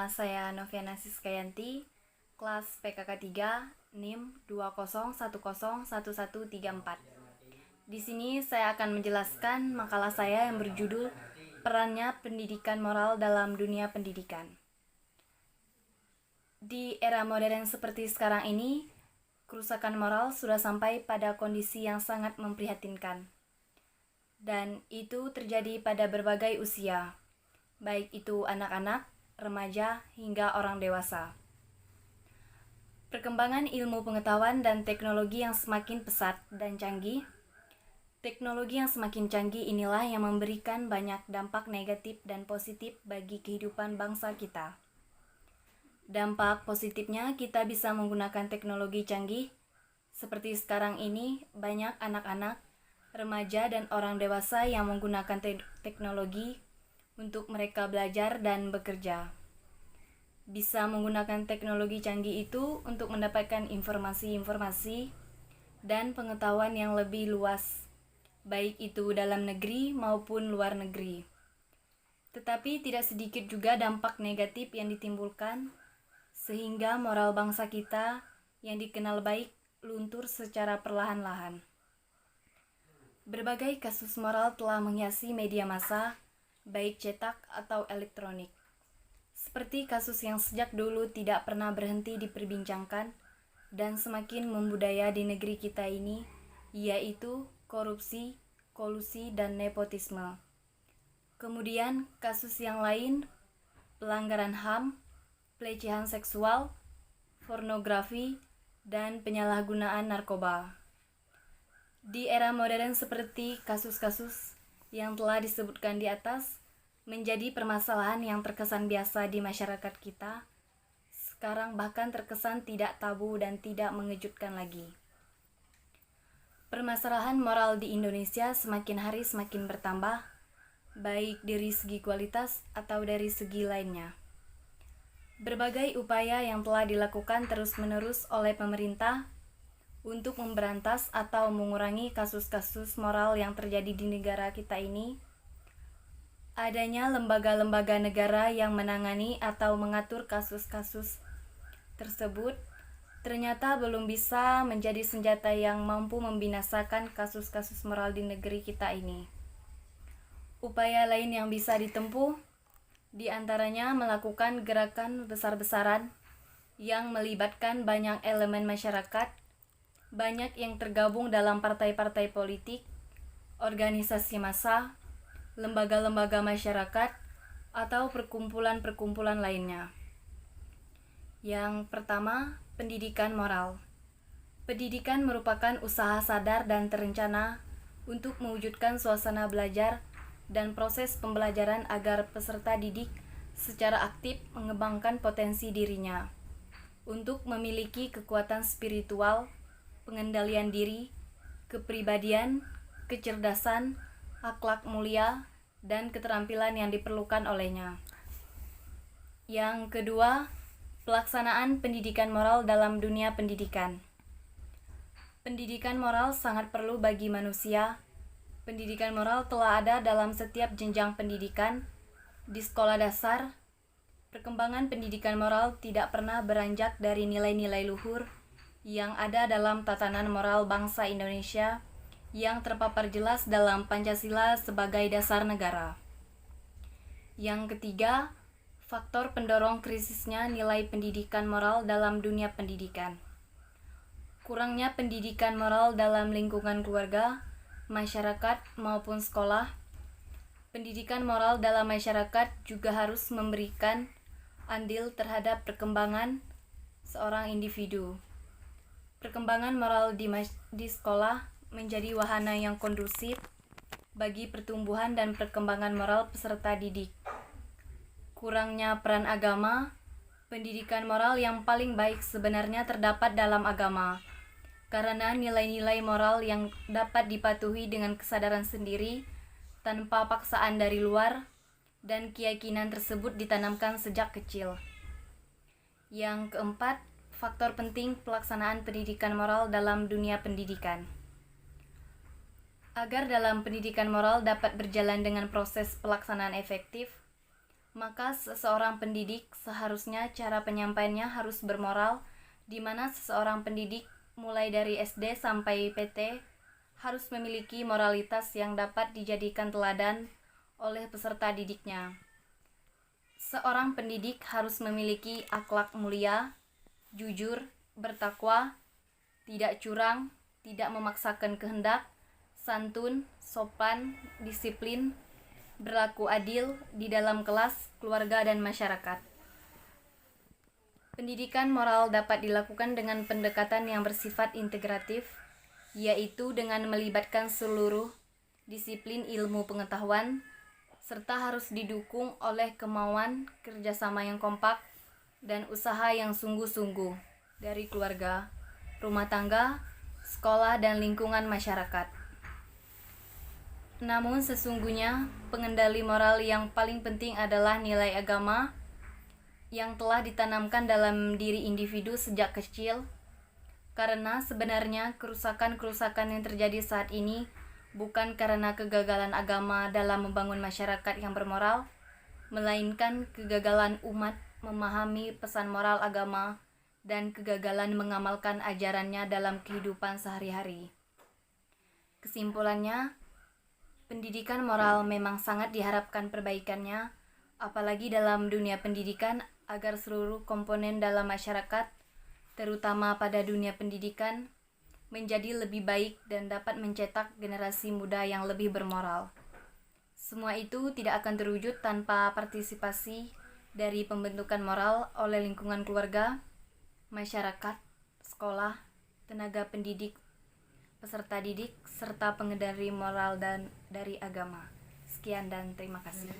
Nama saya Noviana Siskayanti, kelas PKK 3, NIM 201011134. Di sini saya akan menjelaskan makalah saya yang berjudul Perannya Pendidikan Moral dalam Dunia Pendidikan. Di era modern seperti sekarang ini, kerusakan moral sudah sampai pada kondisi yang sangat memprihatinkan. Dan itu terjadi pada berbagai usia, baik itu anak-anak, remaja, hingga orang dewasa. Perkembangan ilmu pengetahuan dan teknologi yang semakin pesat dan canggih. Teknologi yang semakin canggih inilah yang memberikan banyak dampak negatif dan positif bagi kehidupan bangsa kita. Dampak positifnya, kita bisa menggunakan teknologi canggih. Seperti sekarang ini, banyak anak-anak, remaja, dan orang dewasa yang menggunakan teknologi untuk mereka belajar dan bekerja. Bisa menggunakan teknologi canggih itu untuk mendapatkan informasi-informasi dan pengetahuan yang lebih luas, baik itu dalam negeri maupun luar negeri. Tetapi tidak sedikit juga dampak negatif yang ditimbulkan, sehingga moral bangsa kita yang dikenal baik luntur secara perlahan-lahan. Berbagai kasus moral telah menghiasi media massa, baik cetak atau elektronik. Seperti kasus yang sejak dulu tidak pernah berhenti diperbincangkan dan semakin membudaya di negeri kita ini, yaitu korupsi, kolusi, dan nepotisme. Kemudian kasus yang lain, pelanggaran HAM, pelecehan seksual, pornografi, dan penyalahgunaan narkoba. Di era modern seperti kasus-kasus yang telah disebutkan di atas menjadi permasalahan yang terkesan biasa di masyarakat kita, sekarang bahkan terkesan tidak tabu dan tidak mengejutkan lagi. Permasalahan moral di Indonesia semakin hari semakin bertambah, baik dari segi kualitas atau dari segi lainnya. Berbagai upaya yang telah dilakukan terus-menerus oleh pemerintah untuk memberantas atau mengurangi kasus-kasus moral yang terjadi di negara kita ini. Adanya lembaga-lembaga negara yang menangani atau mengatur kasus-kasus tersebut ternyata belum bisa menjadi senjata yang mampu membinasakan kasus-kasus moral di negeri kita ini. Upaya lain yang bisa ditempuh di antaranya melakukan gerakan besar-besaran yang melibatkan banyak elemen masyarakat, banyak yang tergabung dalam partai-partai politik, organisasi massa, lembaga-lembaga masyarakat, atau perkumpulan-perkumpulan lainnya. Yang pertama, pendidikan moral. Pendidikan merupakan usaha sadar dan terencana untuk mewujudkan suasana belajar dan proses pembelajaran agar peserta didik secara aktif mengembangkan potensi dirinya untuk memiliki kekuatan spiritual, pengendalian diri, kepribadian, kecerdasan, akhlak mulia, dan keterampilan yang diperlukan olehnya. Yang kedua, pelaksanaan pendidikan moral dalam dunia pendidikan. Pendidikan moral sangat perlu bagi manusia. Pendidikan moral telah ada dalam setiap jenjang pendidikan. Di sekolah dasar, perkembangan pendidikan moral tidak pernah beranjak dari nilai-nilai luhur yang ada dalam tatanan moral bangsa Indonesia yang terpapar jelas dalam Pancasila sebagai dasar negara. Yang ketiga, faktor pendorong krisisnya nilai pendidikan moral dalam dunia pendidikan. Kurangnya pendidikan moral dalam lingkungan keluarga, masyarakat, maupun sekolah. Pendidikan moral dalam masyarakat juga harus memberikan andil terhadap perkembangan seorang individu. Perkembangan moral di sekolah menjadi wahana yang kondusif bagi pertumbuhan dan perkembangan moral peserta didik. Kurangnya peran agama. Pendidikan moral yang paling baik sebenarnya terdapat dalam agama, karena nilai-nilai moral yang dapat dipatuhi dengan kesadaran sendiri tanpa paksaan dari luar, dan keyakinan tersebut ditanamkan sejak kecil. Yang keempat, faktor penting pelaksanaan pendidikan moral dalam dunia pendidikan. Agar dalam pendidikan moral dapat berjalan dengan proses pelaksanaan efektif, Maka seseorang pendidik seharusnya cara penyampaiannya harus bermoral, di mana seseorang pendidik mulai dari SD sampai PT harus memiliki moralitas yang dapat dijadikan teladan oleh peserta didiknya. Seorang pendidik harus memiliki akhlak mulia, jujur, bertakwa, tidak curang, tidak memaksakan kehendak, santun, sopan, disiplin, berlaku adil di dalam kelas, keluarga, dan masyarakat. Pendidikan moral dapat dilakukan dengan pendekatan yang bersifat integratif, yaitu dengan melibatkan seluruh disiplin ilmu pengetahuan, serta harus didukung oleh kemauan kerjasama yang kompak dan usaha yang sungguh-sungguh dari keluarga, rumah tangga, sekolah, dan lingkungan masyarakat. Namun sesungguhnya pengendali moral yang paling penting adalah nilai agama yang telah ditanamkan dalam diri individu sejak kecil, karena sebenarnya kerusakan-kerusakan yang terjadi saat ini bukan karena kegagalan agama dalam membangun masyarakat yang bermoral, melainkan kegagalan umat memahami pesan moral agama dan kegagalan mengamalkan ajarannya dalam kehidupan sehari-hari. Kesimpulannya, pendidikan moral memang sangat diharapkan perbaikannya, apalagi dalam dunia pendidikan, agar seluruh komponen dalam masyarakat, terutama pada dunia pendidikan, menjadi lebih baik dan dapat mencetak generasi muda yang lebih bermoral. Semua itu tidak akan terwujud tanpa partisipasi dari pembentukan moral oleh lingkungan keluarga, masyarakat, sekolah, tenaga pendidik, peserta didik, serta pengendali moral dan dari agama. Sekian dan terima kasih.